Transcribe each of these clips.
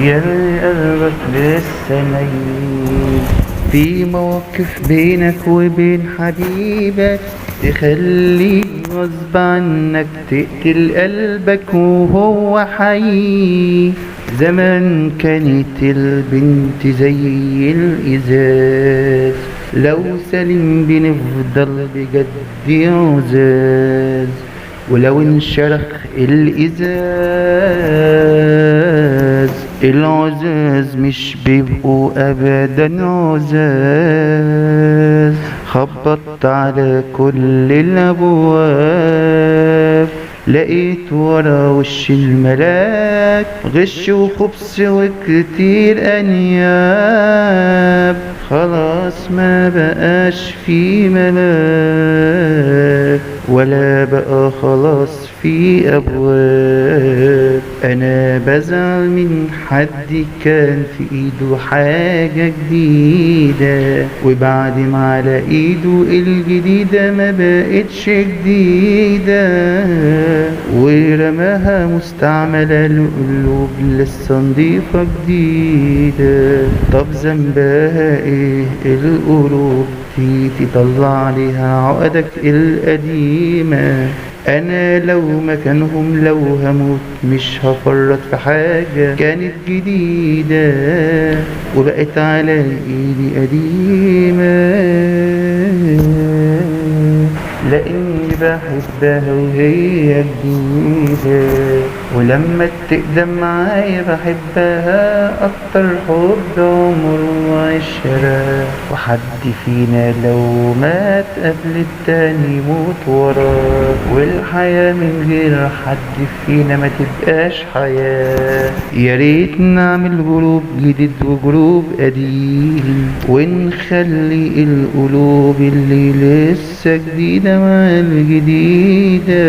يا اللي قلبك لسه ميت، في مواقف بينك وبين حبيبك تخلي غصب عنك تقتل قلبك وهو حي. زمان كانت البنت زي الإزاز، لو سليم بنفضل بجد عزاز، ولو انشرخ الإزاز العزاز مش بيبقوا أبدا عزاز. خبطت على كل الأبواب، لقيت ورا وش الملاك غش وخبث وكتير أنياب. خلاص ما بقاش في ملاك، ولا بقى خلاص في أبواب. أنا بزعل من حد كان في إيده حاجة جديدة، وبعد ما على إيده الجديدة ما بقتش جديدة، ورماها مستعملة لقلوب لسه نضيفة جديدة. طب ذنبها ايه القلوب دي تطلع عليها عقدك القديمة؟ انا لو مكانهم لو هموت مش هفرط في حاجة كانت جديدة وبقت على ايدي قديمة، لاني بحبها وهي جديدة، ولما تقدم معايا بحبها اكتر حب عمره ما عشرة. وحد فينا لو مات قبل التاني يموت وراه، والحياة من غير حد فينا ما تبقاش حياة. يا ريت نعمل جروب جديد وجروب قديم، ونخلي القلوب اللي لسه جديدة مع الجديدة،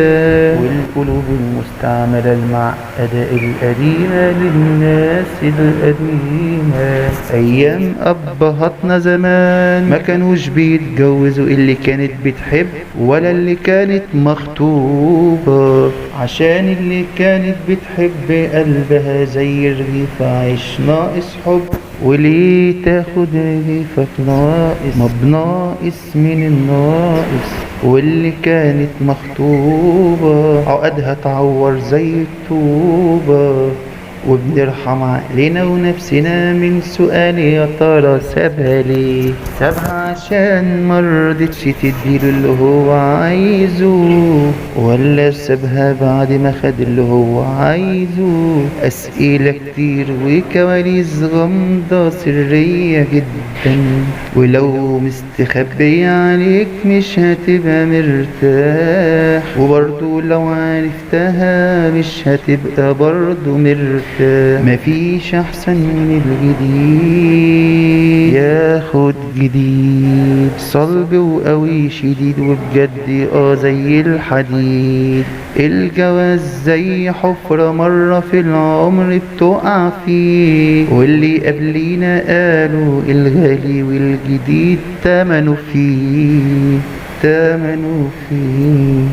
والقلوب المستعملة المعقدة القديمة للناس القديمة. أيام أبهاتنا زمان ما كانوش بيتجوزوا اللي كانت بتحب ولا اللي كانت مخطوبة، عشان اللي كانت بتحب قلبها زي الرغيف عايش ناقص حب. وليه تاخد رغيفك ناقص؟ ما بناقص من الناقص. واللي كانت مخطوبة عقدها تعور زي الطوبة، وبنرحم عقلنا ونفسنا من سؤال يا ترى سابها ليه؟ سابها عشان مرضتش تديله اللي هو عايزه، ولا سابها بعد ما خد اللي هو عايزه؟ أسئلة كتير وكواليس غامضة سرية جدا، ولو مستخبية عليك مش هتبقى مرتاح، وبرضو لو عرفتها مش هتبقى برضو مرتاح. مفيش احسن من الجديد، ياخد جديد صلب وقوي شديد وبجد زي الحديد. الجواز زي حفرة مرة في العمر بتقع فيه، واللي قبلينا قالوا الغالي والجديد تمنه فيه، تمنه فيه.